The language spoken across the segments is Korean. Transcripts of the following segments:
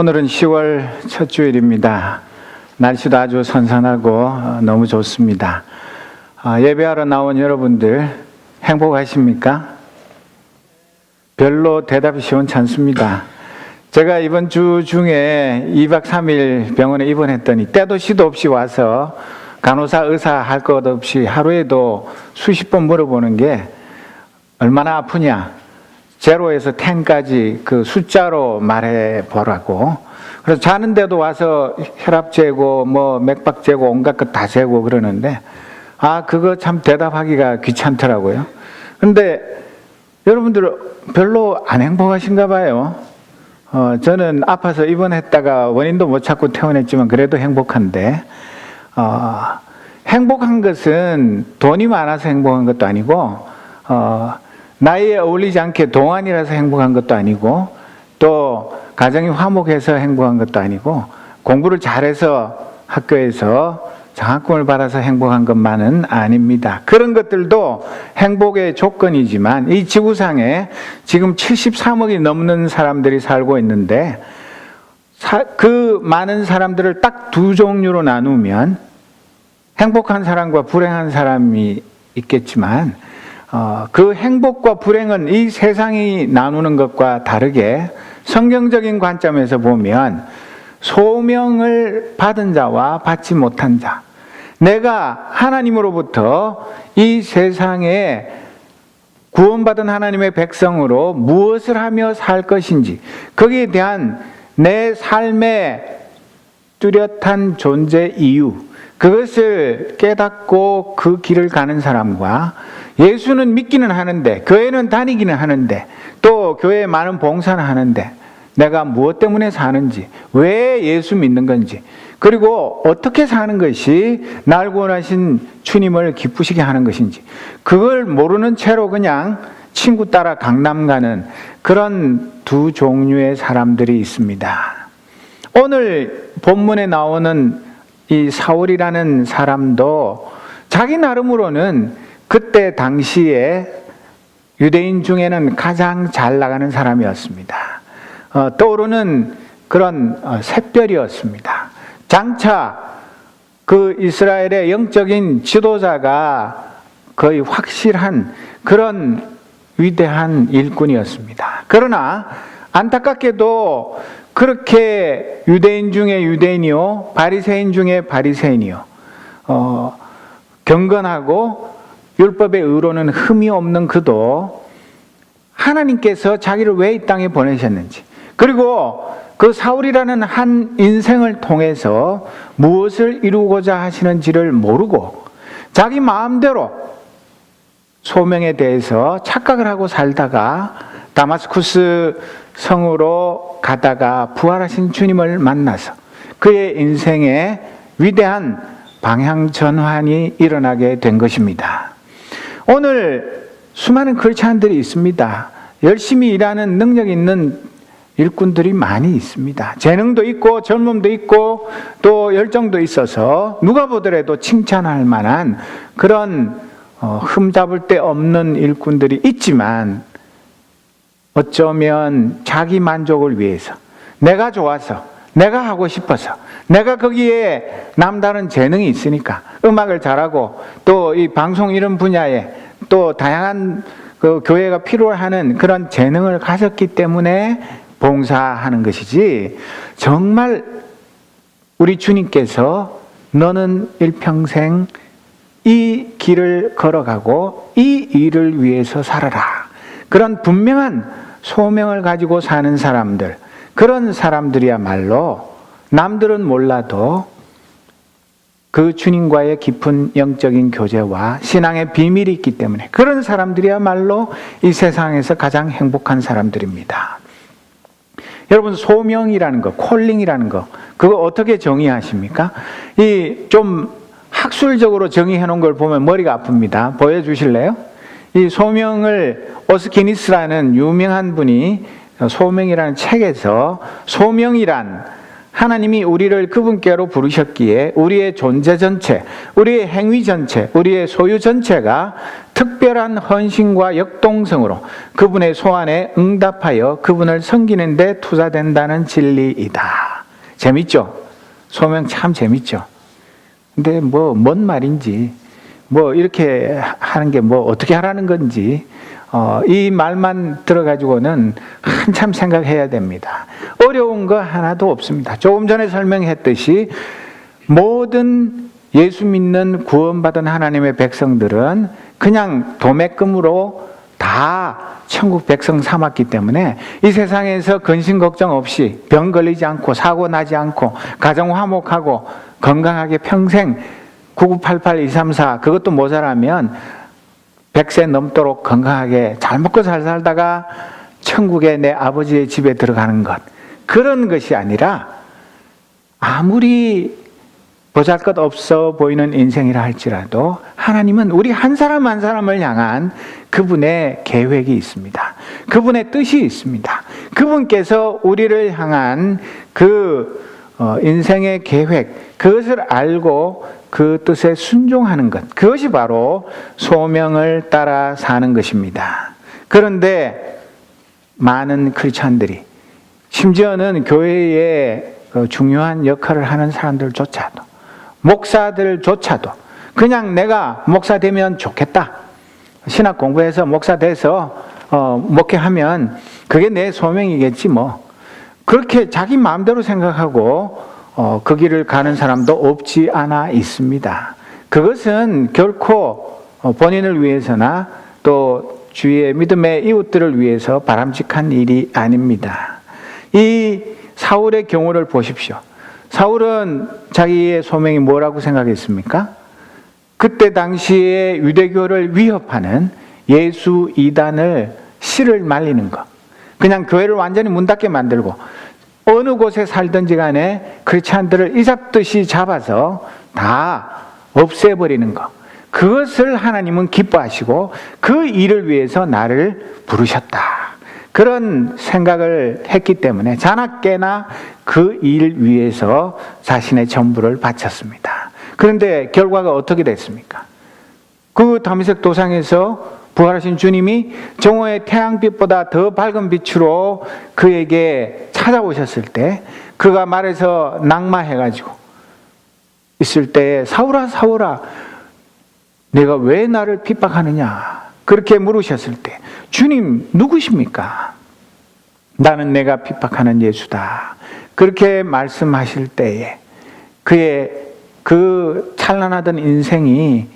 오늘은 10월 첫 주일입니다. 날씨도 아주 선선하고 너무 좋습니다. 예배하러 나온 여러분들 행복하십니까? 별로 대답이 시원치 않습니다. 제가 이번 주 중에 2박 3일 병원에 입원했더니 때도 시도 없이 와서 간호사, 의사 할 것 없이 하루에도 수십 번 물어보는 게 얼마나 아프냐? 제로에서 10까지 그 숫자로 말해 보라고. 그래서 자는데도 와서 혈압 재고 맥박 재고 온갖 것 다 재고 그러는데 그거 참 대답하기가 귀찮더라고요. 근데 여러분들 별로 안 행복하신가 봐요. 저는 아파서 입원했다가 원인도 못 찾고 퇴원했지만 그래도 행복한데 행복한 것은 돈이 많아서 행복한 것도 아니고 나이에 어울리지 않게 동안이라서 행복한 것도 아니고 또 가정이 화목해서 행복한 것도 아니고 공부를 잘해서 학교에서 장학금을 받아서 행복한 것만은 아닙니다. 그런 것들도 행복의 조건이지만 이 지구상에 지금 73억이 넘는 사람들이 살고 있는데 그 많은 사람들을 딱 두 종류로 나누면 행복한 사람과 불행한 사람이 있겠지만 그 행복과 불행은 이 세상이 나누는 것과 다르게 성경적인 관점에서 보면 소명을 받은 자와 받지 못한 자, 내가 하나님으로부터 이 세상에 구원받은 하나님의 백성으로 무엇을 하며 살 것인지 거기에 대한 내 삶의 뚜렷한 존재 이유, 그것을 깨닫고 그 길을 가는 사람과 예수는 믿기는 하는데 교회는 다니기는 하는데 또 교회에 많은 봉사는 하는데 내가 무엇 때문에 사는지, 왜 예수 믿는 건지, 그리고 어떻게 사는 것이 날 구원하신 주님을 기쁘시게 하는 것인지 그걸 모르는 채로 그냥 친구 따라 강남 가는 그런 두 종류의 사람들이 있습니다. 오늘 본문에 나오는 이 사울이라는 사람도 자기 나름으로는 그때 당시에 유대인 중에는 가장 잘 나가는 사람이었습니다. 떠오르는 그런 샛별이었습니다. 장차 그 이스라엘의 영적인 지도자가 거의 확실한 그런 위대한 일꾼이었습니다. 그러나 안타깝게도 그렇게 유대인 중에 유대인이요, 바리새인 중에 바리새인이요, 경건하고 율법의 의로는 흠이 없는 그도 하나님께서 자기를 왜 이 땅에 보내셨는지, 그리고 그 사울이라는 한 인생을 통해서 무엇을 이루고자 하시는지를 모르고 자기 마음대로 소명에 대해서 착각을 하고 살다가 다마스쿠스 성으로 가다가 부활하신 주님을 만나서 그의 인생에 위대한 방향 전환이 일어나게 된 것입니다. 오늘 수많은 크리스찬들이 있습니다. 열심히 일하는 능력 있는 일꾼들이 많이 있습니다. 재능도 있고 젊음도 있고 또 열정도 있어서 누가 보더라도 칭찬할 만한 그런 흠잡을 데 없는 일꾼들이 있지만 어쩌면 자기 만족을 위해서, 내가 좋아서, 내가 하고 싶어서, 내가 거기에 남다른 재능이 있으니까 음악을 잘하고 또 이 방송 이런 분야에 또 다양한 그 교회가 필요하는 그런 재능을 가졌기 때문에 봉사하는 것이지, 정말 우리 주님께서 너는 일평생 이 길을 걸어가고 이 일을 위해서 살아라, 그런 분명한 소명을 가지고 사는 사람들, 그런 사람들이야말로 남들은 몰라도 그 주님과의 깊은 영적인 교제와 신앙의 비밀이 있기 때문에 그런 사람들이야말로 이 세상에서 가장 행복한 사람들입니다. 여러분, 소명이라는 거, 콜링이라는 거, 그거 어떻게 정의하십니까? 이 좀 학술적으로 정의해 놓은 걸 보면 머리가 아픕니다. 보여주실래요? 이 소명을 오스키니스라는 유명한 분이 소명이라는 책에서 소명이란 하나님이 우리를 그분께로 부르셨기에 우리의 존재 전체, 우리의 행위 전체, 우리의 소유 전체가 특별한 헌신과 역동성으로 그분의 소원에 응답하여 그분을 섬기는 데 투자된다는 진리이다. 재밌죠? 소명 참 재밌죠? 근데 뭔 말인지, 이렇게 하는 게 어떻게 하라는 건지, 이 말만 들어가지고는 한참 생각해야 됩니다. 어려운 거 하나도 없습니다. 조금 전에 설명했듯이 모든 예수 믿는 구원받은 하나님의 백성들은 그냥 도매금으로 다 천국 백성 삼았기 때문에 이 세상에서 근심 걱정 없이 병 걸리지 않고 사고 나지 않고 가정 화목하고 건강하게 평생 9988234 그것도 모자라면 100세 넘도록 건강하게 잘 먹고 잘 살다가 천국에 내 아버지의 집에 들어가는 것, 그런 것이 아니라 아무리 보잘것없어 보이는 인생이라 할지라도 하나님은 우리 한 사람 한 사람을 향한 그분의 계획이 있습니다. 그분의 뜻이 있습니다. 그분께서 우리를 향한 그 인생의 계획, 그것을 알고 그 뜻에 순종하는 것, 그것이 바로 소명을 따라 사는 것입니다. 그런데 많은 크리스찬들이, 심지어는 교회에 중요한 역할을 하는 사람들조차도, 목사들조차도 그냥 내가 목사 되면 좋겠다, 신학 공부해서 목사 돼서 목회하면 그게 내 소명이겠지 그렇게 자기 마음대로 생각하고 그 길을 가는 사람도 없지 않아 있습니다. 그것은 결코 본인을 위해서나 또 주위의 믿음의 이웃들을 위해서 바람직한 일이 아닙니다. 이 사울의 경우를 보십시오. 사울은 자기의 소명이 뭐라고 생각했습니까? 그때 당시에 유대교를 위협하는 예수 이단을 씨를 말리는 것, 그냥 교회를 완전히 문 닫게 만들고 어느 곳에 살든지 간에 크리스찬들을 이잡듯이 잡아서 다 없애버리는 것, 그것을 하나님은 기뻐하시고 그 일을 위해서 나를 부르셨다, 그런 생각을 했기 때문에 자나깨나 그 일 위해서 자신의 전부를 바쳤습니다. 그런데 결과가 어떻게 됐습니까? 그 다메섹 도상에서 부활하신 주님이 정오의 태양빛보다 더 밝은 빛으로 그에게 찾아오셨을 때, 그가 말해서 낙마해가지고 있을 때 사울아 사울아 내가 왜 나를 핍박하느냐 그렇게 물으셨을 때, 주님 누구십니까? 나는 내가 핍박하는 예수다, 그렇게 말씀하실 때에 그의 그 찬란하던 인생이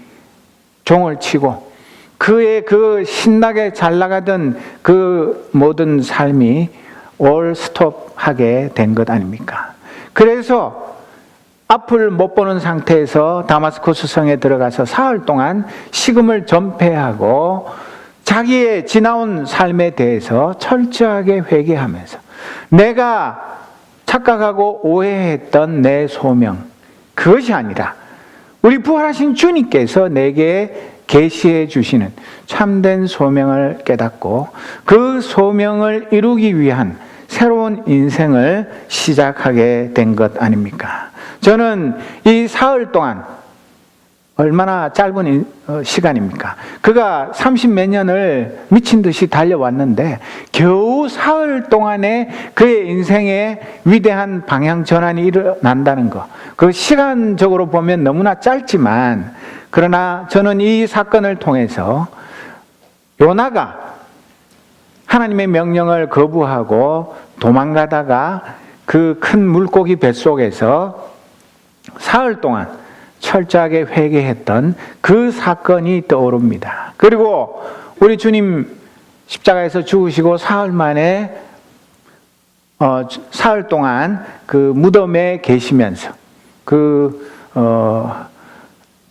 종을 치고 그의 그 신나게 잘 나가던 그 모든 삶이 올 스톱하게 된 것 아닙니까? 그래서 앞을 못 보는 상태에서 다마스쿠스 성에 들어가서 사흘 동안 식음을 전폐하고 자기의 지나온 삶에 대해서 철저하게 회개하면서 내가 착각하고 오해했던 내 소명, 그것이 아니라 우리 부활하신 주님께서 내게 계시해 주시는 참된 소명을 깨닫고 그 소명을 이루기 위한 새로운 인생을 시작하게 된 것 아닙니까? 저는 이 사흘 동안, 얼마나 짧은 시간입니까? 그가 30몇 년을 미친 듯이 달려왔는데 겨우 사흘 동안에 그의 인생에 위대한 방향 전환이 일어난다는 것, 그 시간적으로 보면 너무나 짧지만, 그러나 저는 이 사건을 통해서 요나가 하나님의 명령을 거부하고 도망가다가 그 큰 물고기 뱃속에서 사흘 동안 철저하게 회개했던 그 사건이 떠오릅니다. 그리고 우리 주님 십자가에서 죽으시고 사흘 만에 사흘 동안 그 무덤에 계시면서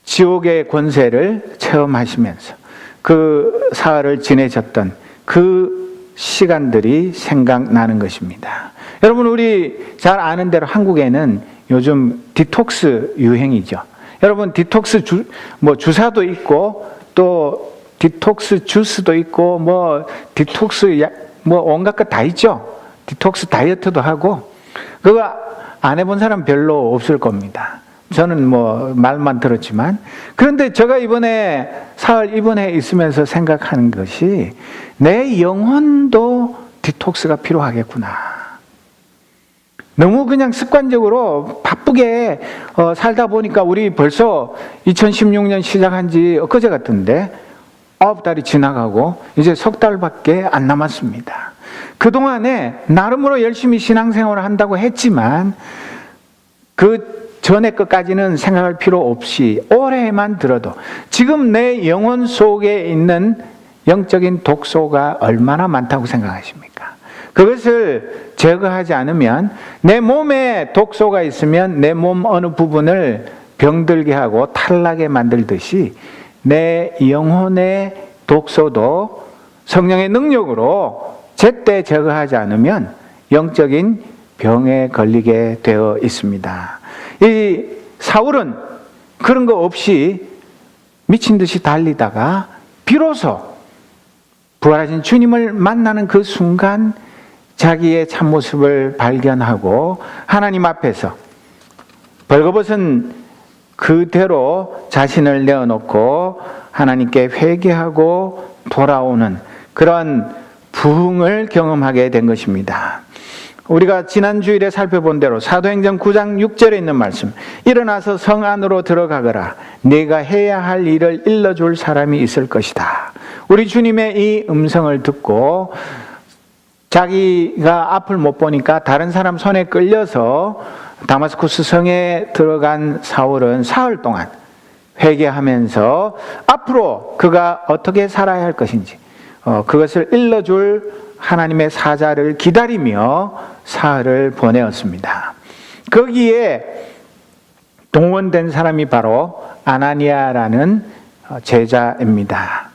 지옥의 권세를 체험하시면서 그 사흘을 지내셨던 그 시간들이 생각나는 것입니다. 여러분, 우리 잘 아는 대로 한국에는 요즘 디톡스 유행이죠. 여러분, 디톡스 주사도 있고 또 디톡스 주스도 있고 디톡스 온갖 것 다 있죠. 디톡스 다이어트도 하고, 그거 안 해본 사람 별로 없을 겁니다. 저는 뭐 말만 들었지만, 그런데 제가 이번에 사흘 입원해 있으면서 생각하는 것이 내 영혼도 디톡스가 필요하겠구나. 너무 그냥 습관적으로 바쁘게 살다 보니까 우리 벌써 2016년 시작한 지 엊그제 같은데 9달이 지나가고 이제 석 달밖에 안 남았습니다. 그동안에 나름으로 열심히 신앙생활을 한다고 했지만 그 전에 것까지는 생각할 필요 없이 올해만 들어도 지금 내 영혼 속에 있는 영적인 독소가 얼마나 많다고 생각하십니까? 그것을 제거하지 않으면 내 몸에 독소가 있으면 내 몸 어느 부분을 병들게 하고 탈나게 만들듯이 내 영혼의 독소도 성령의 능력으로 제때 제거하지 않으면 영적인 병에 걸리게 되어 있습니다. 이 사울은 그런 거 없이 미친 듯이 달리다가 비로소 부활하신 주님을 만나는 그 순간 자기의 참모습을 발견하고 하나님 앞에서 벌거벗은 그대로 자신을 내어놓고 하나님께 회개하고 돌아오는 그런 부흥을 경험하게 된 것입니다. 우리가 지난 주일에 살펴본 대로 사도행전 9장 6절에 있는 말씀, 일어나서 성 안으로 들어가거라. 네가 해야 할 일을 일러줄 사람이 있을 것이다. 우리 주님의 이 음성을 듣고 자기가 앞을 못 보니까 다른 사람 손에 끌려서 다마스쿠스 성에 들어간 사울은 사흘 동안 회개하면서 앞으로 그가 어떻게 살아야 할 것인지 그것을 일러줄 하나님의 사자를 기다리며 사흘을 보내었습니다. 거기에 동원된 사람이 바로 아나니아라는 제자입니다.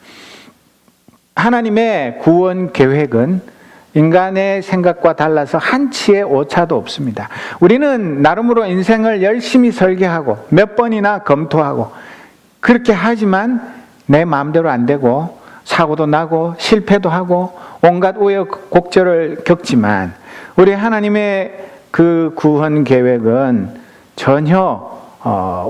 하나님의 구원 계획은 인간의 생각과 달라서 한치의 오차도 없습니다. 우리는 나름으로 인생을 열심히 설계하고 몇 번이나 검토하고 그렇게 하지만 내 마음대로 안 되고 사고도 나고 실패도 하고 온갖 우여곡절을 겪지만 우리 하나님의 그 구원 계획은 전혀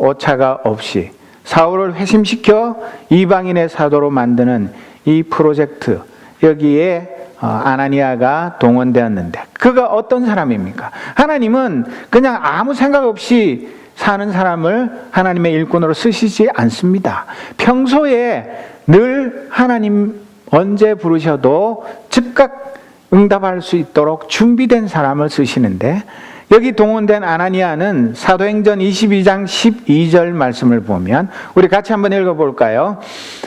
오차가 없이 사울을 회심시켜 이방인의 사도로 만드는 이 프로젝트, 여기에 아나니아가 동원되었는데 그가 어떤 사람입니까? 하나님은 그냥 아무 생각 없이 사는 사람을 하나님의 일꾼으로 쓰시지 않습니다. 평소에 늘 하나님 언제 부르셔도 즉각 응답할 수 있도록 준비된 사람을 쓰시는데 여기 동원된 아나니아는 사도행전 22장 12절 말씀을 보면 우리 같이 한번 읽어볼까요?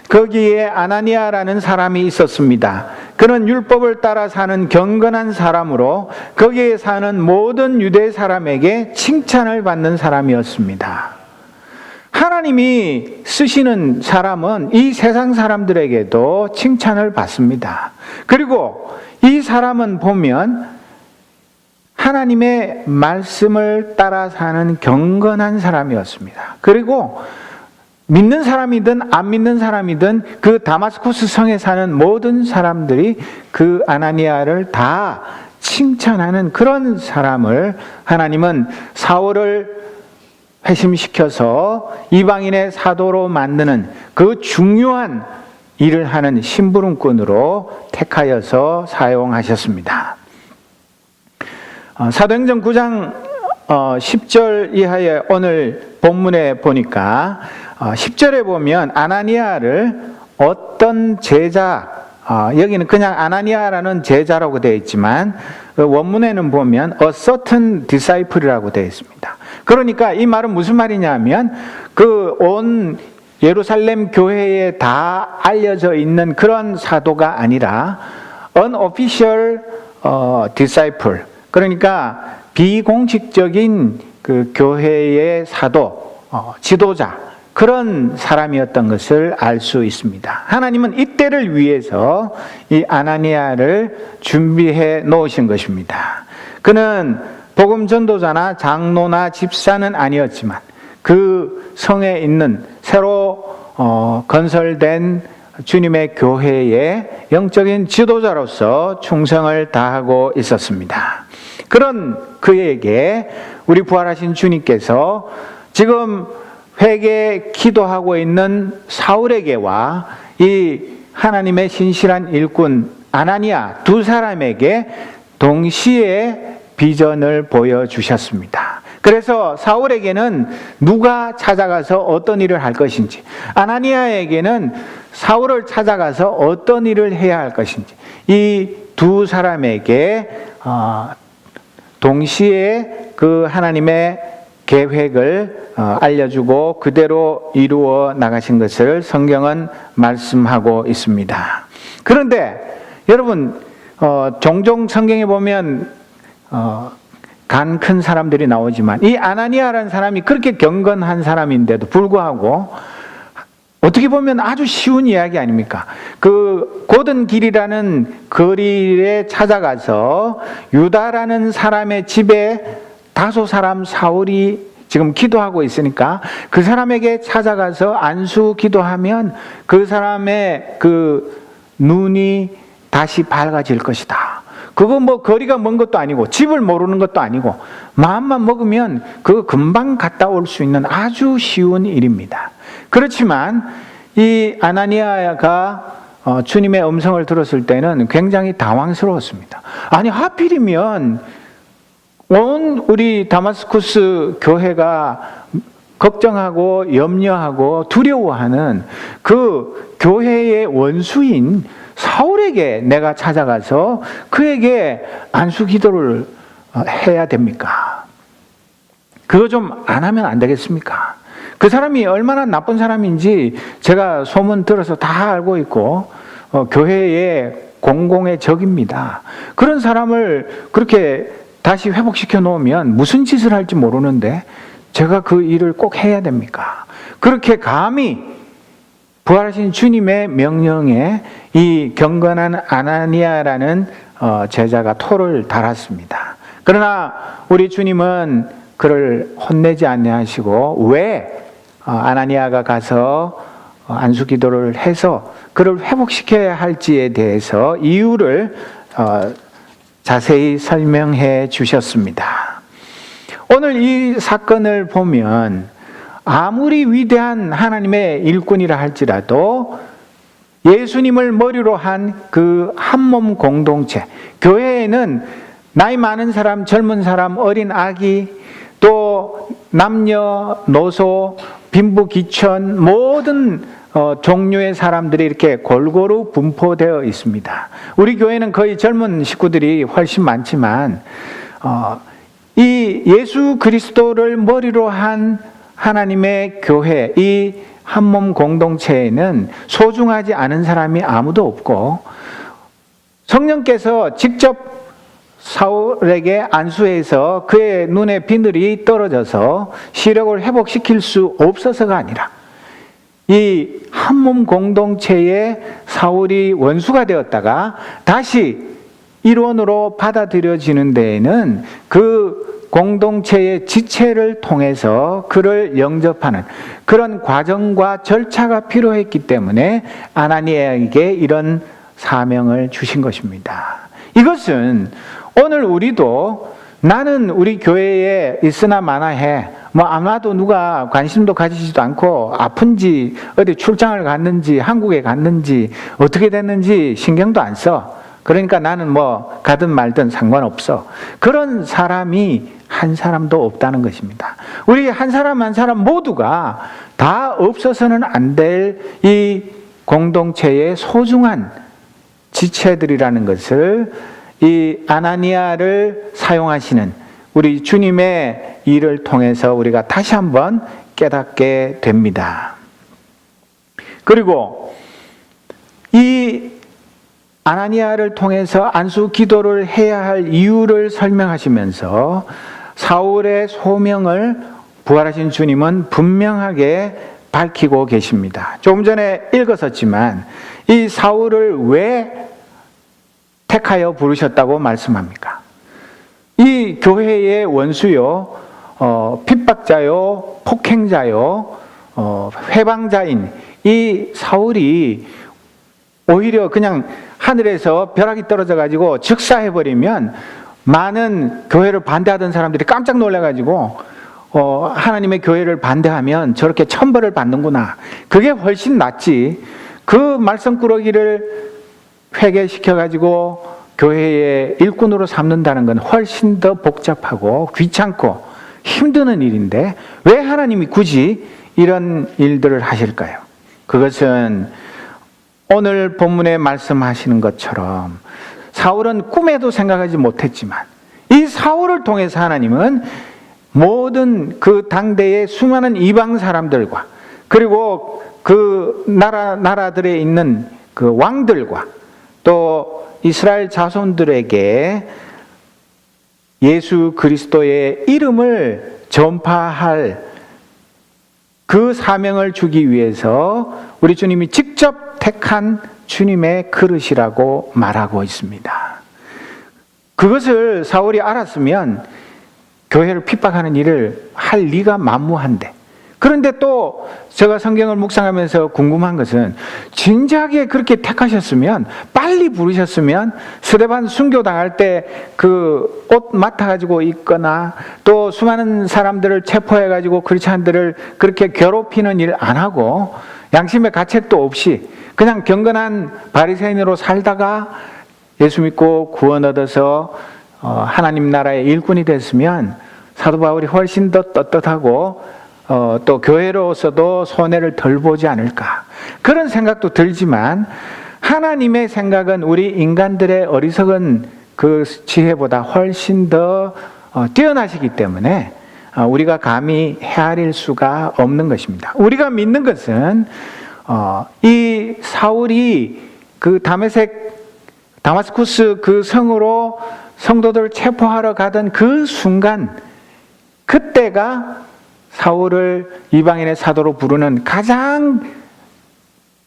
거기에 아나니아라는 사람이 있었습니다. 그는 율법을 따라 사는 경건한 사람으로 거기에 사는 모든 유대 사람에게 칭찬을 받는 사람이었습니다. 하나님이 쓰시는 사람은 이 세상 사람들에게도 칭찬을 받습니다. 그리고 이 사람은 보면 하나님의 말씀을 따라 사는 경건한 사람이었습니다. 그리고 믿는 사람이든 안 믿는 사람이든 그 다마스쿠스 성에 사는 모든 사람들이 그 아나니아를 다 칭찬하는 그런 사람을 하나님은 사울을 회심시켜서 이방인의 사도로 만드는 그 중요한 일을 하는 심부름꾼으로 택하여서 사용하셨습니다. 사도행전 9장 10절 이하의 오늘 본문에 보니까 10절에 보면 아나니아를 어떤 제자, 여기는 그냥 아나니아라는 제자라고 되어 있지만 원문에는 보면 a certain disciple이라고 되어 있습니다. 그러니까 이 말은 무슨 말이냐면 그 온 예루살렘 교회에 다 알려져 있는 그런 사도가 아니라 unofficial disciple, 그러니까 비공식적인 그 교회의 사도, 지도자, 그런 사람이었던 것을 알 수 있습니다. 하나님은 이때를 위해서 이 아나니아를 준비해 놓으신 것입니다. 그는 복음 전도자나 장로나 집사는 아니었지만 그 성에 있는 새로 건설된 주님의 교회의 영적인 지도자로서 충성을 다하고 있었습니다. 그런 그에게 우리 부활하신 주님께서 지금 회개 기도하고 있는 사울에게와 이 하나님의 신실한 일꾼 아나니아 두 사람에게 동시에 비전을 보여주셨습니다. 그래서 사울에게는 누가 찾아가서 어떤 일을 할 것인지, 아나니아에게는 사울을 찾아가서 어떤 일을 해야 할 것인지, 이 두 사람에게 동시에 그 하나님의 계획을 알려주고 그대로 이루어 나가신 것을 성경은 말씀하고 있습니다. 그런데 여러분, 종종 성경에 보면 간 큰 사람들이 나오지만 이 아나니아라는 사람이 그렇게 경건한 사람인데도 불구하고 어떻게 보면 아주 쉬운 이야기 아닙니까? 그 고든 길이라는 거리에 찾아가서 유다라는 사람의 집에 다소 사람 사울이 지금 기도하고 있으니까 그 사람에게 찾아가서 안수 기도하면 그 사람의 그 눈이 다시 밝아질 것이다. 그거 뭐 거리가 먼 것도 아니고 집을 모르는 것도 아니고 마음만 먹으면 그거 금방 갔다 올 수 있는 아주 쉬운 일입니다. 그렇지만 이 아나니아가 주님의 음성을 들었을 때는 굉장히 당황스러웠습니다. 아니 하필이면 온 우리 다마스쿠스 교회가 걱정하고 염려하고 두려워하는 그 교회의 원수인 사울에게 내가 찾아가서 그에게 안수 기도를 해야 됩니까? 그거 좀 안 하면 안 되겠습니까? 그 사람이 얼마나 나쁜 사람인지 제가 소문 들어서 다 알고 있고 교회의 공공의 적입니다. 그런 사람을 그렇게 다시 회복시켜 놓으면 무슨 짓을 할지 모르는데 제가 그 일을 꼭 해야 됩니까? 그렇게 감히 부활하신 주님의 명령에 이 경건한 아나니아라는 제자가 토를 달았습니다. 그러나 우리 주님은 그를 혼내지 아니하시고 왜 아나니아가 가서 안수 기도를 해서 그를 회복시켜야 할지에 대해서 이유를 자세히 설명해 주셨습니다. 오늘 이 사건을 보면 아무리 위대한 하나님의 일꾼이라 할지라도 예수님을 머리로 한 그 한몸 공동체, 교회에는 나이 많은 사람, 젊은 사람, 어린 아기, 또 남녀, 노소, 빈부, 기천 모든 종류의 사람들이 이렇게 골고루 분포되어 있습니다. 우리 교회는 거의 젊은 식구들이 훨씬 많지만 이 예수 그리스도를 머리로 한 하나님의 교회, 이 한몸 공동체에는 소중하지 않은 사람이 아무도 없고 성령께서 직접 사울에게 안수해서 그의 눈에 비늘이 떨어져서 시력을 회복시킬 수 없어서가 아니라 이 한몸 공동체의 사울이 원수가 되었다가 다시 일원으로 받아들여지는 데에는 그 공동체의 지체를 통해서 그를 영접하는 그런 과정과 절차가 필요했기 때문에 아나니아에게 이런 사명을 주신 것입니다. 이것은 오늘 우리도 나는 우리 교회에 있으나 마나해 뭐 아마도 누가 관심도 가지지도 않고 아픈지 어디 출장을 갔는지 한국에 갔는지 어떻게 됐는지 신경도 안 써. 그러니까 나는 뭐 가든 말든 상관없어. 그런 사람이 한 사람도 없다는 것입니다. 우리 한 사람 한 사람 모두가 다 없어서는 안 될 이 공동체의 소중한 지체들이라는 것을 이 아나니아를 사용하시는 우리 주님의 일을 통해서 우리가 다시 한번 깨닫게 됩니다. 그리고 이 아나니아를 통해서 안수 기도를 해야 할 이유를 설명하시면서 사울의 소명을 부활하신 주님은 분명하게 밝히고 계십니다. 조금 전에 읽었었지만 이 사울을 왜 택하여 부르셨다고 말씀합니까? 이 교회의 원수요, 핍박자요, 폭행자요, 회방자인 이 사울이 오히려 그냥 하늘에서 벼락이 떨어져 가지고 즉사해버리면 많은 교회를 반대하던 사람들이 깜짝 놀라가지고 하나님의 교회를 반대하면 저렇게 천벌을 받는구나. 그게 훨씬 낫지. 그 말썽꾸러기를 회개시켜가지고 교회의 일꾼으로 삼는다는 건 훨씬 더 복잡하고 귀찮고 힘드는 일인데 왜 하나님이 굳이 이런 일들을 하실까요? 그것은 오늘 본문에 말씀하시는 것처럼 사울은 꿈에도 생각하지 못했지만 이 사울을 통해서 하나님은 모든 그 당대의 수많은 이방 사람들과 그리고 그 나라들에 있는 그 왕들과 또 이스라엘 자손들에게 예수 그리스도의 이름을 전파할 그 사명을 주기 위해서 우리 주님이 직접 택한 주님의 그릇이라고 말하고 있습니다. 그것을 사울이 알았으면 교회를 핍박하는 일을 할 리가 만무한데, 그런데 또 제가 성경을 묵상하면서 궁금한 것은 진작에 그렇게 택하셨으면 빨리 부르셨으면 스데반 순교당할 때 그 옷 맡아가지고 있거나 또 수많은 사람들을 체포해가지고 크리스찬들을 그렇게 괴롭히는 일 안 하고 양심의 가책도 없이 그냥 경건한 바리새인으로 살다가 예수 믿고 구원 얻어서 하나님 나라의 일꾼이 됐으면 사도 바울이 훨씬 더 떳떳하고 또 교회로서도 손해를 덜 보지 않을까, 그런 생각도 들지만 하나님의 생각은 우리 인간들의 어리석은 그 지혜보다 훨씬 더 뛰어나시기 때문에 우리가 감히 헤아릴 수가 없는 것입니다. 우리가 믿는 것은 이 사울이 그 다마스쿠스 그 성으로 성도들을 체포하러 가던 그 순간, 그때가 사울을 이방인의 사도로 부르는 가장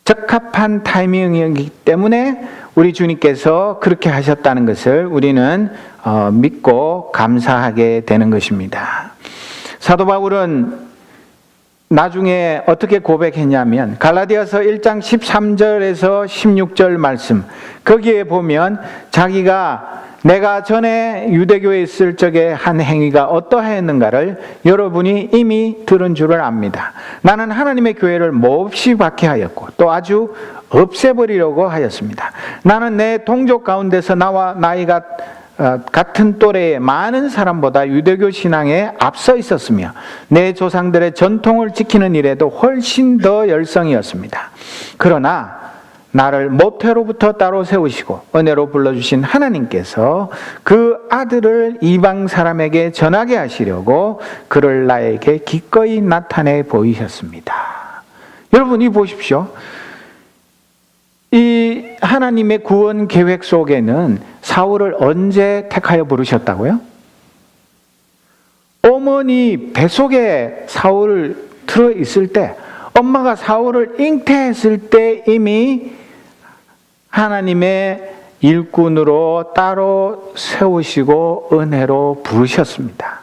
적합한 타이밍이기 때문에 우리 주님께서 그렇게 하셨다는 것을 우리는 믿고 감사하게 되는 것입니다. 사도 바울은 나중에 어떻게 고백했냐면 갈라디아서 1장 13절에서 16절 말씀, 거기에 보면 자기가 내가 전에 유대교에 있을 적에 한 행위가 어떠하였는가를 여러분이 이미 들은 줄을 압니다. 나는 하나님의 교회를 몹시 박해하였고 또 아주 없애버리려고 하였습니다. 나는 내 동족 가운데서 나와 나이가 같은 또래의 많은 사람보다 유대교 신앙에 앞서 있었으며 내 조상들의 전통을 지키는 일에도 훨씬 더 열성이었습니다. 그러나 나를 모태로부터 따로 세우시고 은혜로 불러주신 하나님께서 그 아들을 이방 사람에게 전하게 하시려고 그를 나에게 기꺼이 나타내 보이셨습니다. 여러분, 이 보십시오. 이 하나님의 구원 계획 속에는 사울을 언제 택하여 부르셨다고요? 어머니 뱃속에 사울을 들어있을 때, 엄마가 사울을 잉태했을 때 이미 하나님의 일꾼으로 따로 세우시고 은혜로 부르셨습니다.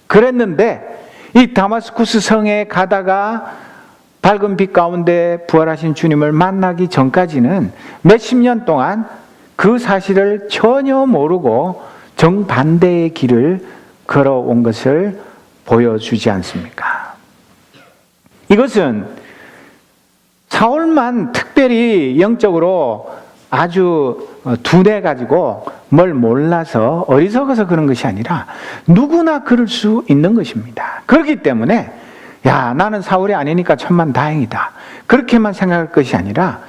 그랬는데 이 다마스쿠스 성에 가다가 밝은 빛 가운데 부활하신 주님을 만나기 전까지는 몇십 년 동안 그 사실을 전혀 모르고 정반대의 길을 걸어온 것을 보여주지 않습니까? 이것은 사울만 특별히 영적으로 아주 둔해가지고 뭘 몰라서 어리석어서 그런 것이 아니라 누구나 그럴 수 있는 것입니다. 그렇기 때문에 야, 나는 사울이 아니니까 천만 다행이다, 그렇게만 생각할 것이 아니라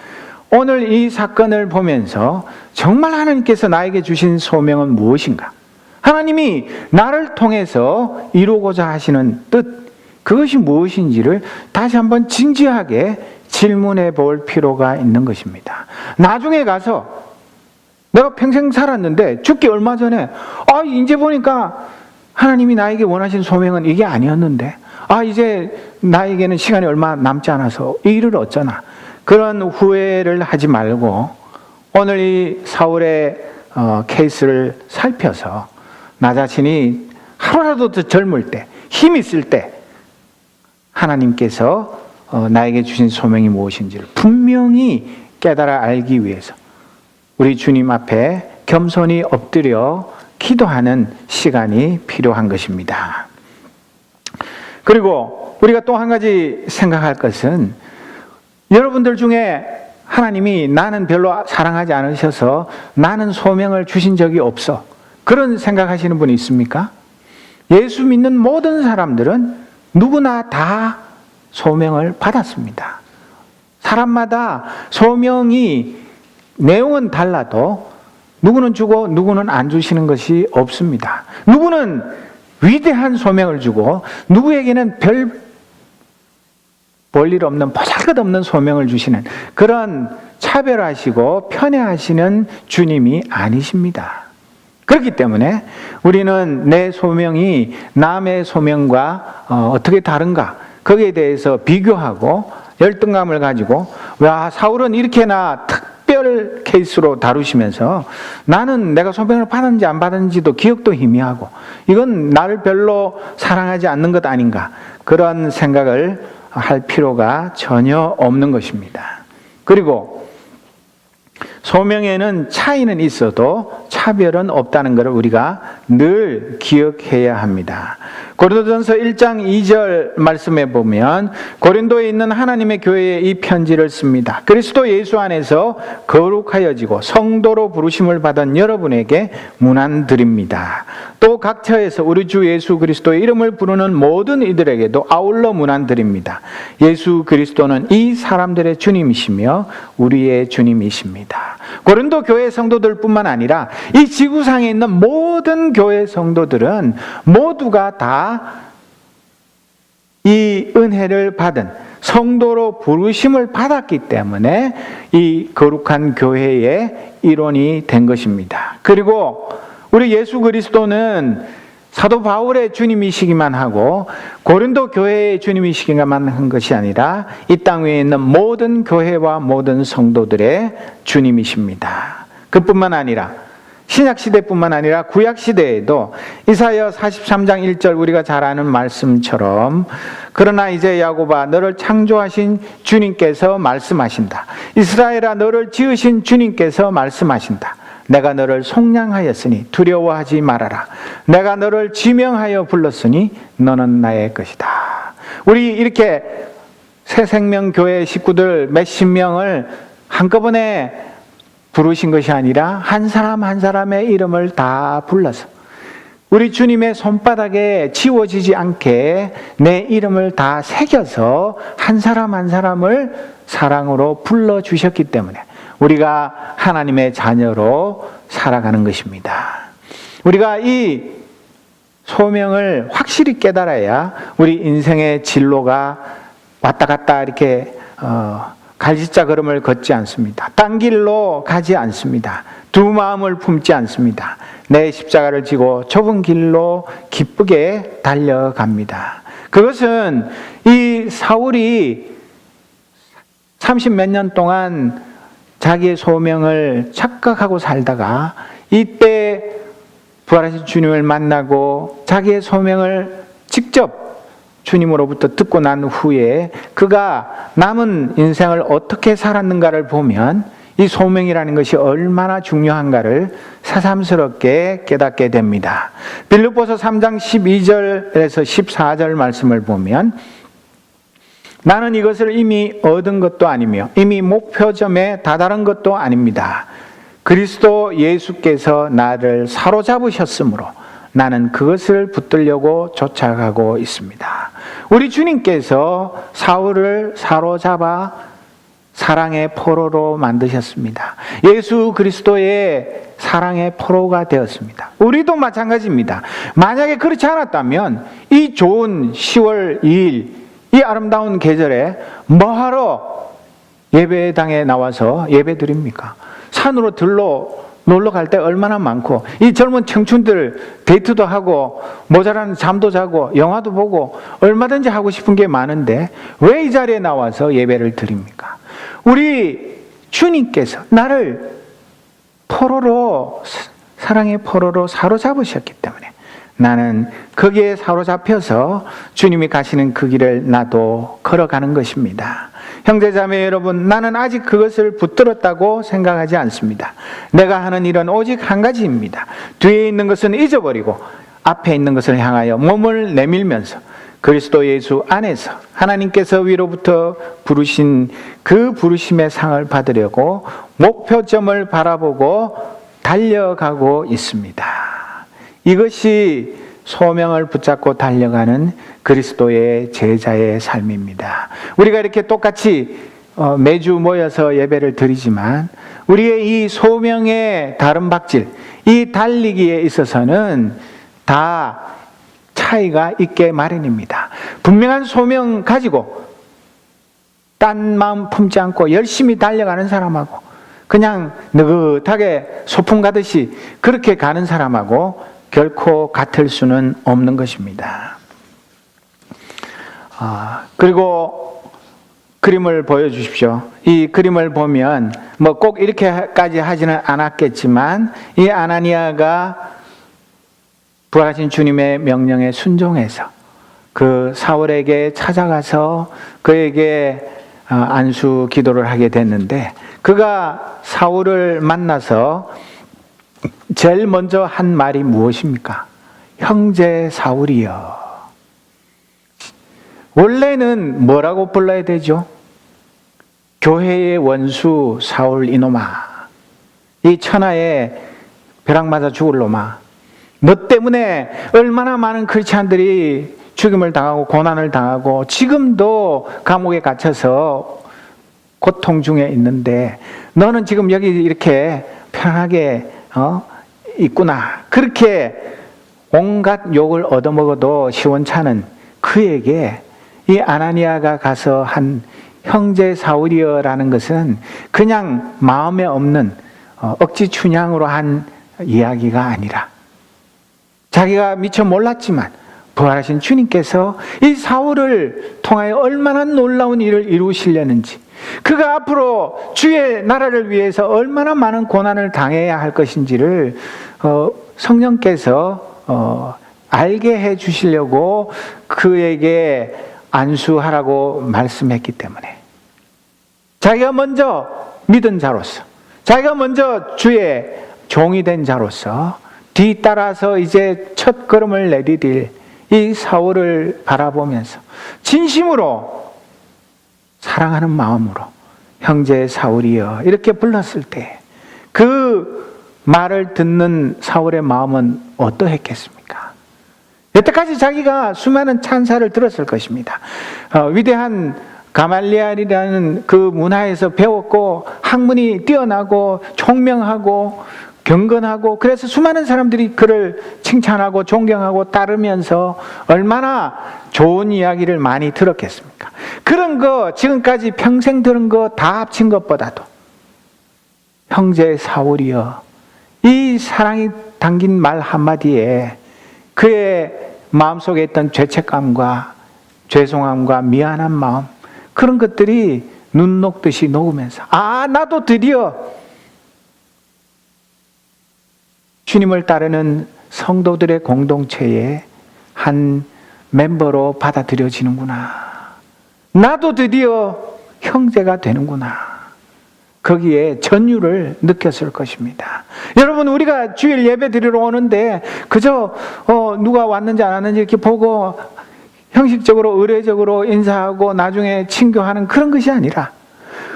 오늘 이 사건을 보면서 정말 하나님께서 나에게 주신 소명은 무엇인가, 하나님이 나를 통해서 이루고자 하시는 뜻, 그것이 무엇인지를 다시 한번 진지하게 질문해 볼 필요가 있는 것입니다. 나중에 가서 내가 평생 살았는데 죽기 얼마 전에 이제 보니까 하나님이 나에게 원하신 소명은 이게 아니었는데 이제 나에게는 시간이 얼마 남지 않아서 이 일을 어쩌나, 그런 후회를 하지 말고 오늘 이 사울의 케이스를 살펴서 나 자신이 하루라도 더 젊을 때, 힘 있을 때 하나님께서 나에게 주신 소명이 무엇인지를 분명히 깨달아 알기 위해서 우리 주님 앞에 겸손히 엎드려 기도하는 시간이 필요한 것입니다. 그리고 우리가 또 한 가지 생각할 것은, 여러분들 중에 하나님이 나는 별로 사랑하지 않으셔서 나는 소명을 주신 적이 없어, 그런 생각하시는 분이 있습니까? 예수 믿는 모든 사람들은 누구나 다 소명을 받았습니다. 사람마다 소명이 내용은 달라도 누구는 주고 누구는 안 주시는 것이 없습니다. 누구는 위대한 소명을 주고 누구에게는 별 볼일 없는, 보잘것없는 소명을 주시는, 그런 차별하시고 편애하시는 주님이 아니십니다. 그렇기 때문에 우리는 내 소명이 남의 소명과 어떻게 다른가, 거기에 대해서 비교하고 열등감을 가지고, 와, 사울은 이렇게나 특별 케이스로 다루시면서 나는 내가 소명을 받았는지 안 받았는지도 기억도 희미하고 이건 나를 별로 사랑하지 않는 것 아닌가, 그런 생각을 할 필요가 전혀 없는 것입니다. 그리고 소명에는 차이는 있어도 차별은 없다는 것을 우리가 늘 기억해야 합니다. 고린도전서 1장 2절 말씀에 보면, 고린도에 있는 하나님의 교회에 이 편지를 씁니다. 그리스도 예수 안에서 거룩하여지고 성도로 부르심을 받은 여러분에게 문안드립니다. 또 각처에서 우리 주 예수 그리스도의 이름을 부르는 모든 이들에게도 아울러 문안드립니다. 예수 그리스도는 이 사람들의 주님이시며 우리의 주님이십니다. 고린도 교회 성도들뿐만 아니라 이 지구상에 있는 모든 교회 성도들은 모두가 다 이 은혜를 받은 성도로 부르심을 받았기 때문에 이 거룩한 교회의 일원이 된 것입니다. 그리고 우리 예수 그리스도는 사도 바울의 주님이시기만 하고 고린도 교회의 주님이시기만 한 것이 아니라 이 땅 위에 있는 모든 교회와 모든 성도들의 주님이십니다. 그뿐만 아니라 신약시대뿐만 아니라 구약시대에도 이사야 43장 1절 우리가 잘 아는 말씀처럼, 그러나 이제 야곱아 너를 창조하신 주님께서 말씀하신다. 이스라엘아 너를 지으신 주님께서 말씀하신다. 내가 너를 속량하였으니 두려워하지 말아라. 내가 너를 지명하여 불렀으니 너는 나의 것이다. 우리 이렇게 새생명교회 식구들 몇십 명을 한꺼번에 부르신 것이 아니라 한 사람 한 사람의 이름을 다 불러서 우리 주님의 손바닥에 지워지지 않게 내 이름을 다 새겨서 한 사람 한 사람을 사랑으로 불러주셨기 때문에 우리가 하나님의 자녀로 살아가는 것입니다. 우리가 이 소명을 확실히 깨달아야 우리 인생의 진로가 왔다 갔다 이렇게 갈짓자 걸음을 걷지 않습니다. 딴 길로 가지 않습니다. 두 마음을 품지 않습니다. 내 십자가를 지고 좁은 길로 기쁘게 달려갑니다. 그것은 이 사울이 30몇 년 동안 자기의 소명을 착각하고 살다가 이때 부활하신 주님을 만나고 자기의 소명을 직접 주님으로부터 듣고 난 후에 그가 남은 인생을 어떻게 살았는가를 보면 이 소명이라는 것이 얼마나 중요한가를 새삼스럽게 깨닫게 됩니다. 빌립보서 3장 12절에서 14절 말씀을 보면, 나는 이것을 이미 얻은 것도 아니며 이미 목표점에 다다른 것도 아닙니다. 그리스도 예수께서 나를 사로잡으셨으므로 나는 그것을 붙들려고 쫓아가고 있습니다. 우리 주님께서 사울을 사로잡아 사랑의 포로로 만드셨습니다. 예수 그리스도의 사랑의 포로가 되었습니다. 우리도 마찬가지입니다. 만약에 그렇지 않았다면 이 좋은 10월 2일 이 아름다운 계절에 뭐하러 예배당에 나와서 예배 드립니까? 산으로 들러 놀러 갈 때 얼마나 많고, 이 젊은 청춘들 데이트도 하고 모자란 잠도 자고 영화도 보고 얼마든지 하고 싶은 게 많은데 왜 이 자리에 나와서 예배를 드립니까? 우리 주님께서 나를 포로로, 사랑의 포로로 사로잡으셨기 때문에 나는 거기에 사로잡혀서 주님이 가시는 그 길을 나도 걸어가는 것입니다. 형제자매 여러분, 나는 아직 그것을 붙들었다고 생각하지 않습니다. 내가 하는 일은 오직 한 가지입니다. 뒤에 있는 것은 잊어버리고 앞에 있는 것을 향하여 몸을 내밀면서 그리스도 예수 안에서 하나님께서 위로부터 부르신 그 부르심의 상을 받으려고 목표점을 바라보고 달려가고 있습니다. 이것이 소명을 붙잡고 달려가는 그리스도의 제자의 삶입니다. 우리가 이렇게 똑같이 매주 모여서 예배를 드리지만 우리의 이 소명의 다른 박질, 이 달리기에 있어서는 다 차이가 있게 마련입니다. 분명한 소명 가지고 딴 마음 품지 않고 열심히 달려가는 사람하고 그냥 느긋하게 소풍 가듯이 그렇게 가는 사람하고 결코 같을 수는 없는 것입니다. 그리고 그림을 보여주십시오. 이 그림을 보면 뭐 꼭 이렇게까지 하지는 않았겠지만 이 아나니아가 부활하신 주님의 명령에 순종해서 그 사울에게 찾아가서 그에게 안수 기도를 하게 됐는데, 그가 사울을 만나서 제일 먼저 한 말이 무엇입니까? 형제 사울이여. 원래는 뭐라고 불러야 되죠? 교회의 원수 사울 이놈아, 이 천하에 벼락 맞아 죽을 놈아, 너 때문에 얼마나 많은 크리스찬들이 죽임을 당하고 고난을 당하고 지금도 감옥에 갇혀서 고통 중에 있는데 너는 지금 여기 이렇게 편하게 있구나. 그렇게 온갖 욕을 얻어먹어도 시원찮은 그에게 이 아나니아가 가서 한 형제 사울이여라는 것은 그냥 마음에 없는 억지 춘향으로 한 이야기가 아니라 자기가 미처 몰랐지만 부활하신 주님께서 이 사울을 통하여 얼마나 놀라운 일을 이루시려는지, 그가 앞으로 주의 나라를 위해서 얼마나 많은 고난을 당해야 할 것인지를 성령께서 알게 해 주시려고 그에게 안수하라고 말씀했기 때문에 자기가 먼저 믿은 자로서, 자기가 먼저 주의 종이 된 자로서 뒤따라서 이제 첫 걸음을 내디딜 이 사울을 바라보면서 진심으로 사랑하는 마음으로 형제 사울이여 이렇게 불렀을 때 그 말을 듣는 사울의 마음은 어떠했겠습니까? 여태까지 자기가 수많은 찬사를 들었을 것입니다. 위대한 가말리엘이라는 그 문화에서 배웠고 학문이 뛰어나고 총명하고 경건하고, 그래서 수많은 사람들이 그를 칭찬하고 존경하고 따르면서 얼마나 좋은 이야기를 많이 들었겠습니까? 그런 거 지금까지 평생 들은 거 다 합친 것보다도 형제 사울이여, 이 사랑이 담긴 말 한마디에 그의 마음속에 있던 죄책감과 죄송함과 미안한 마음, 그런 것들이 눈 녹듯이 녹으면서 나도 드디어 주님을 따르는 성도들의 공동체의 한 멤버로 받아들여지는구나. 나도 드디어 형제가 되는구나. 거기에 전율을 느꼈을 것입니다. 여러분, 우리가 주일 예배 드리러 오는데 그저 누가 왔는지 안 왔는지 이렇게 보고 형식적으로 의례적으로 인사하고 나중에 친교하는 그런 것이 아니라,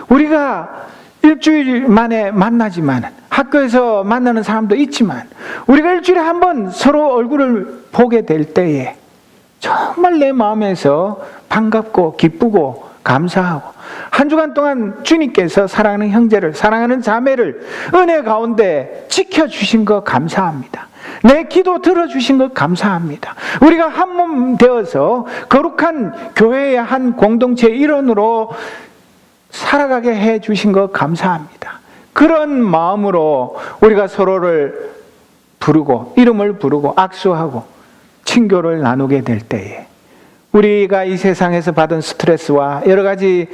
우리가 일주일 만에 만나지만 학교에서 만나는 사람도 있지만 우리가 일주일에 한 번 서로 얼굴을 보게 될 때에 정말 내 마음에서 반갑고 기쁘고 감사하고, 한 주간 동안 주님께서 사랑하는 형제를, 사랑하는 자매를 은혜 가운데 지켜주신 것 감사합니다. 내 기도 들어주신 것 감사합니다. 우리가 한 몸 되어서 거룩한 교회의 한 공동체의 일원으로 살아가게 해 주신 것 감사합니다. 그런 마음으로 우리가 서로를 부르고 이름을 부르고 악수하고 친교를 나누게 될 때에 우리가 이 세상에서 받은 스트레스와 여러 가지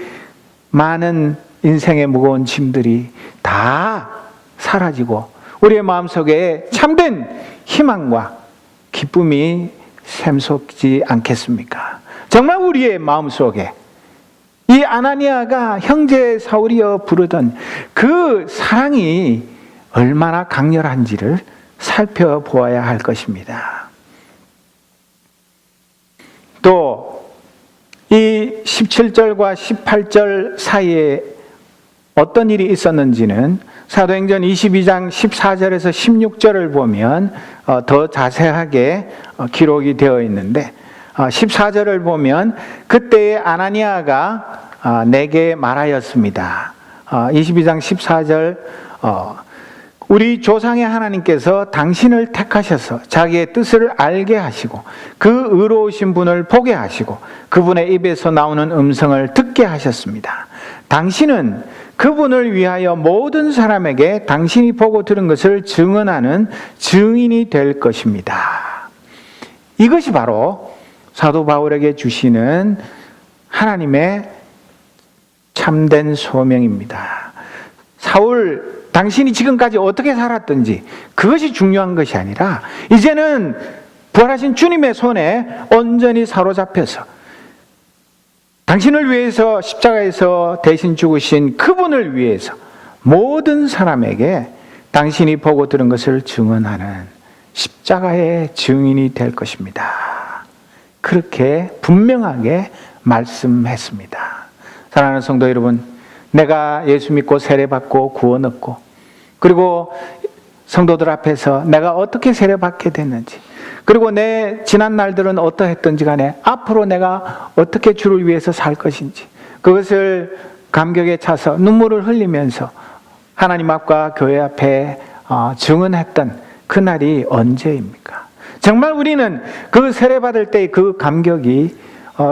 많은 인생의 무거운 짐들이 다 사라지고 우리의 마음속에 참된 희망과 기쁨이 샘솟지 않겠습니까? 정말 우리의 마음속에 이 아나니아가 형제 사울이여 부르던 그 사랑이 얼마나 강렬한지를 살펴보아야 할 것입니다. 또 이 17절과 18절 사이에 어떤 일이 있었는지는 사도행전 22장 14절에서 16절을 보면 더 자세하게 기록이 되어 있는데 14절을 보면 그때에 아나니아가 내게 말하였습니다. 22장 14절 우리 조상의 하나님께서 당신을 택하셔서 자기의 뜻을 알게 하시고 그 의로우신 분을 보게 하시고 그분의 입에서 나오는 음성을 듣게 하셨습니다. 당신은 그분을 위하여 모든 사람에게 당신이 보고 들은 것을 증언하는 증인이 될 것입니다. 이것이 바로 사도 바울에게 주시는 하나님의 참된 소명입니다. 사울, 당신이 지금까지 어떻게 살았든지 그것이 중요한 것이 아니라 이제는 부활하신 주님의 손에 온전히 사로잡혀서 당신을 위해서 십자가에서 대신 죽으신 그분을 위해서 모든 사람에게 당신이 보고 들은 것을 증언하는 십자가의 증인이 될 것입니다. 그렇게 분명하게 말씀했습니다. 사랑하는 성도 여러분, 내가 예수 믿고 세례받고 구원 얻고 그리고 성도들 앞에서 내가 어떻게 세례받게 됐는지 그리고 내 지난 날들은 어떠했던지 간에 앞으로 내가 어떻게 주를 위해서 살 것인지 그것을 감격에 차서 눈물을 흘리면서 하나님 앞과 교회 앞에 증언했던 그날이 언제입니까? 정말 우리는 그 세례받을 때의 그 감격이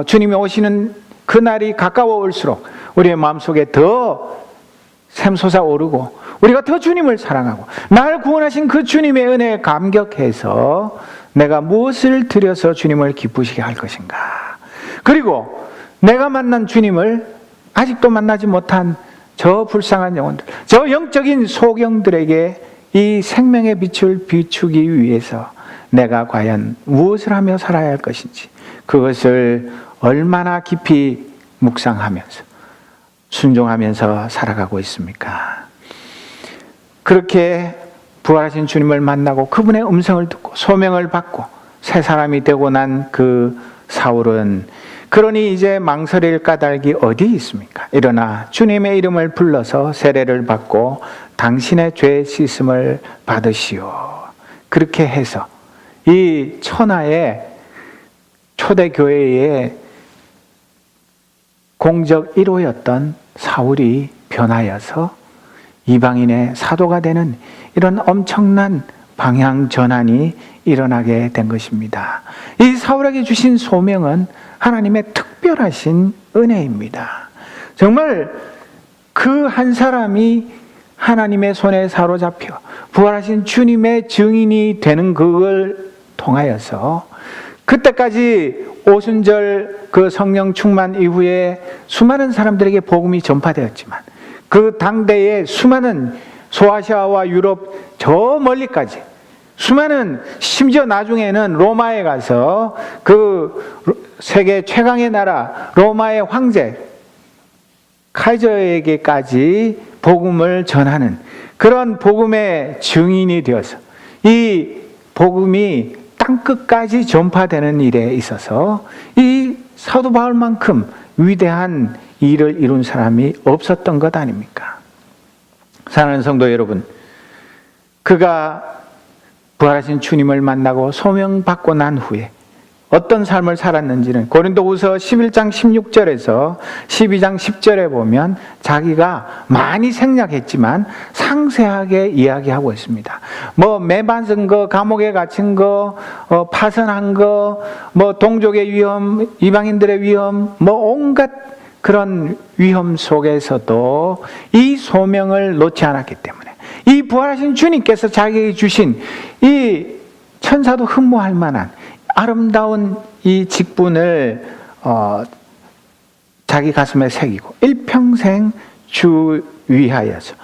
주님이 오시는 그날이 가까워 올수록 우리의 마음속에 더 샘솟아 오르고 우리가 더 주님을 사랑하고 나를 구원하신 그 주님의 은혜에 감격해서 내가 무엇을 드려서 주님을 기쁘시게 할 것인가. 그리고 내가 만난 주님을 아직도 만나지 못한 저 불쌍한 영혼들, 저 영적인 소경들에게 이 생명의 빛을 비추기 위해서 내가 과연 무엇을 하며 살아야 할 것인지 그것을 얼마나 깊이 묵상하면서 순종하면서 살아가고 있습니까? 그렇게 부활하신 주님을 만나고 그분의 음성을 듣고 소명을 받고 새 사람이 되고 난 그 사울은 그러니 이제 망설일 까닭이 어디 있습니까? 일어나 주님의 이름을 불러서 세례를 받고 당신의 죄 씻음을 받으시오. 그렇게 해서 이 천하의 초대교회의 공적 1호였던 사울이 변하여서 이방인의 사도가 되는 이런 엄청난 방향 전환이 일어나게 된 것입니다. 이 사울에게 주신 소명은 하나님의 특별하신 은혜입니다. 정말 그 한 사람이 하나님의 손에 사로잡혀 부활하신 주님의 증인이 되는 그걸 통하여서 그때까지 오순절 그 성령 충만 이후에 수많은 사람들에게 복음이 전파되었지만 그 당대에 수많은 소아시아와 유럽 저 멀리까지 수많은 심지어 나중에는 로마에 가서 그 세계 최강의 나라 로마의 황제 카이저에게까지 복음을 전하는 그런 복음의 증인이 되어서 이 복음이 땅끝까지 전파되는 일에 있어서 이 사도 바울만큼 위대한 일을 이룬 사람이 없었던 것 아닙니까? 사랑하는 성도 여러분, 그가 부활하신 주님을 만나고 소명받고 난 후에 어떤 삶을 살았는지는 고린도후서 11장 16절에서 12장 10절에 보면 자기가 많이 생략했지만 상세하게 이야기하고 있습니다. 매 맞은 거, 감옥에 갇힌 거, 파선한 거, 동족의 위험, 이방인들의 위험, 온갖 그런 위험 속에서도 이 소명을 놓지 않았기 때문에 이 부활하신 주님께서 자기에게 주신 이 천사도 흠모할 만한 아름다운 이 직분을 자기 가슴에 새기고 일평생 주 위하여서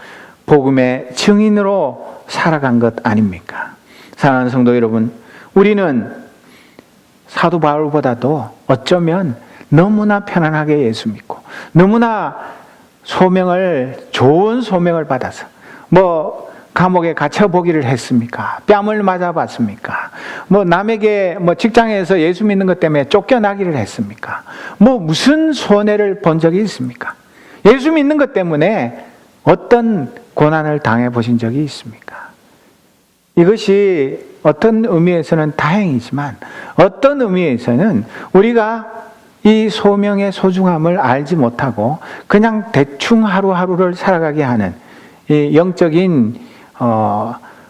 복음의 증인으로 살아간 것 아닙니까? 사랑하는 성도 여러분, 우리는 사도 바울보다도 어쩌면 너무나 편안하게 예수 믿고 너무나 좋은 소명을 받아서 감옥에 갇혀 보기를 했습니까? 뺨을 맞아봤습니까? 남에게 직장에서 예수 믿는 것 때문에 쫓겨나기를 했습니까? 무슨 손해를 본 적이 있습니까? 예수 믿는 것 때문에 어떤 고난을 당해 보신 적이 있습니까? 이것이 어떤 의미에서는 다행이지만 어떤 의미에서는 우리가 이 소명의 소중함을 알지 못하고 그냥 대충 하루하루를 살아가게 하는 이 영적인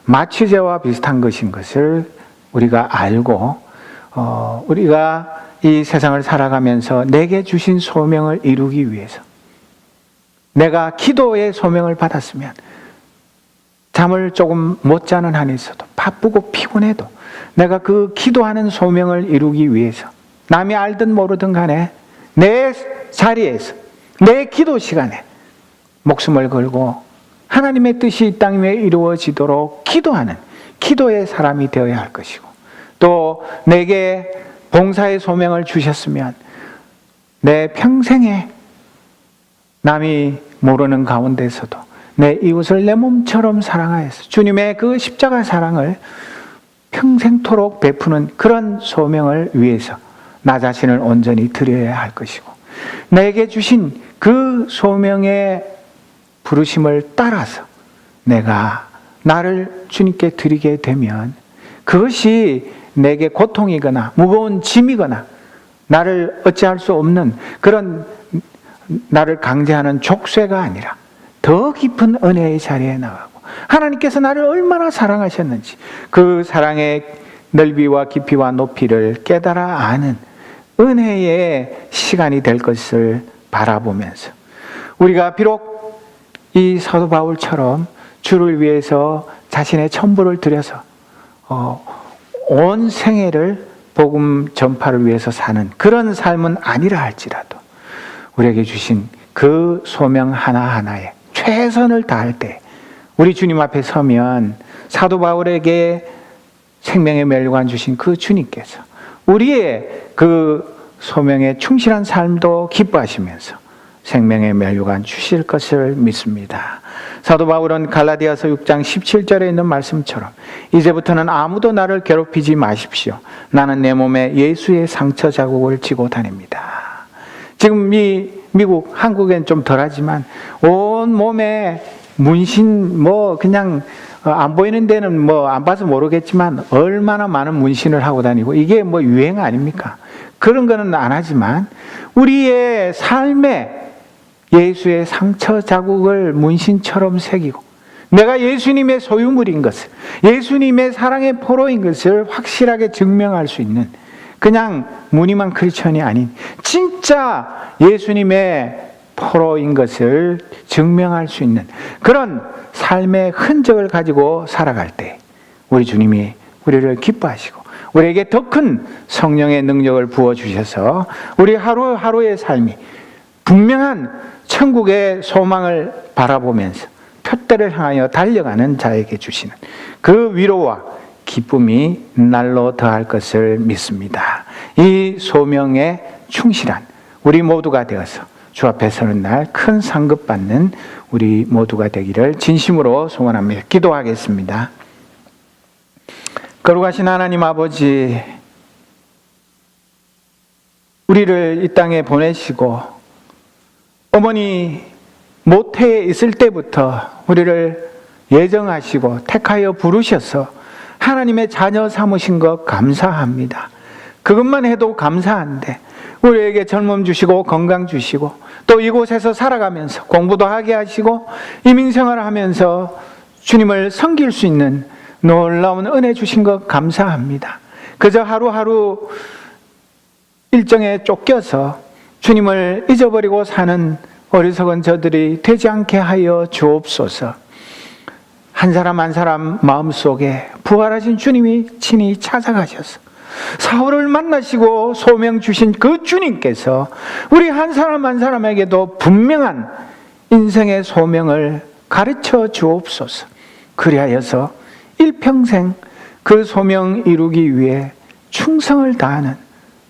마취제와 비슷한 것인 것을 우리가 알고 우리가 이 세상을 살아가면서 내게 주신 소명을 이루기 위해서 내가 기도의 소명을 받았으면 잠을 조금 못 자는 한이 있어도 바쁘고 피곤해도 내가 그 기도하는 소명을 이루기 위해서 남이 알든 모르든 간에 내 자리에서 내 기도 시간에 목숨을 걸고 하나님의 뜻이 이 땅 위에 이루어지도록 기도하는 기도의 사람이 되어야 할 것이고, 또 내게 봉사의 소명을 주셨으면 내 평생에 남이 모르는 가운데서도 내 이웃을 내 몸처럼 사랑하여서 주님의 그 십자가 사랑을 평생토록 베푸는 그런 소명을 위해서 나 자신을 온전히 드려야 할 것이고, 내게 주신 그 소명의 부르심을 따라서 내가 나를 주님께 드리게 되면 그것이 내게 고통이거나 무거운 짐이거나 나를 어찌할 수 없는 그런 나를 강제하는 족쇄가 아니라 더 깊은 은혜의 자리에 나가고 하나님께서 나를 얼마나 사랑하셨는지 그 사랑의 넓이와 깊이와 높이를 깨달아 아는 은혜의 시간이 될 것을 바라보면서 우리가 비록 이 사도 바울처럼 주를 위해서 자신의 천부를 들여서 온 생애를 복음 전파를 위해서 사는 그런 삶은 아니라 할지라도 우리에게 주신 그 소명 하나하나에 최선을 다할 때 우리 주님 앞에 서면 사도 바울에게 생명의 멸류관 주신 그 주님께서 우리의 그 소명에 충실한 삶도 기뻐하시면서 생명의 멸류관 주실 것을 믿습니다. 사도 바울은 갈라디아서 6장 17절에 있는 말씀처럼 이제부터는 아무도 나를 괴롭히지 마십시오. 나는 내 몸에 예수의 상처 자국을 지고 다닙니다. 지금 이 미국, 한국엔 좀 덜하지만 온 몸에 문신 그냥 안 보이는 데는 안 봐서 모르겠지만 얼마나 많은 문신을 하고 다니고 이게 유행 아닙니까? 그런 거는 안 하지만 우리의 삶에 예수의 상처 자국을 문신처럼 새기고 내가 예수님의 소유물인 것을, 예수님의 사랑의 포로인 것을 확실하게 증명할 수 있는 그냥 무늬만 크리스천이 아닌 진짜 예수님의 포로인 것을 증명할 수 있는 그런 삶의 흔적을 가지고 살아갈 때 우리 주님이 우리를 기뻐하시고 우리에게 더 큰 성령의 능력을 부어주셔서 우리 하루하루의 삶이 분명한 천국의 소망을 바라보면서 표대를 향하여 달려가는 자에게 주시는 그 위로와 기쁨이 날로 더할 것을 믿습니다. 이 소명에 충실한 우리 모두가 되어서 주 앞에 서는 날 큰 상급 받는 우리 모두가 되기를 진심으로 소원합니다. 기도하겠습니다. 거룩하신 하나님 아버지, 우리를 이 땅에 보내시고 어머니 모태에 있을 때부터 우리를 예정하시고 택하여 부르셔서 하나님의 자녀 삼으신 것 감사합니다. 그것만 해도 감사한데 우리에게 젊음 주시고 건강 주시고 또 이곳에서 살아가면서 공부도 하게 하시고 이민생활을 하면서 주님을 섬길 수 있는 놀라운 은혜 주신 것 감사합니다. 그저 하루하루 일정에 쫓겨서 주님을 잊어버리고 사는 어리석은 저들이 되지 않게 하여 주옵소서. 한 사람 한 사람 마음속에 부활하신 주님이 친히 찾아가셔서 사울을 만나시고 소명 주신 그 주님께서 우리 한 사람 한 사람에게도 분명한 인생의 소명을 가르쳐 주옵소서. 그리하여서 일평생 그 소명 이루기 위해 충성을 다하는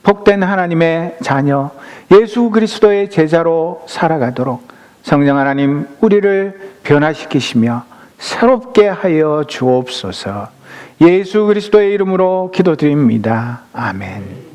복된 하나님의 자녀 예수 그리스도의 제자로 살아가도록 성령 하나님 우리를 변화시키시며 새롭게 하여 주옵소서. 예수 그리스도의 이름으로 기도드립니다. 아멘.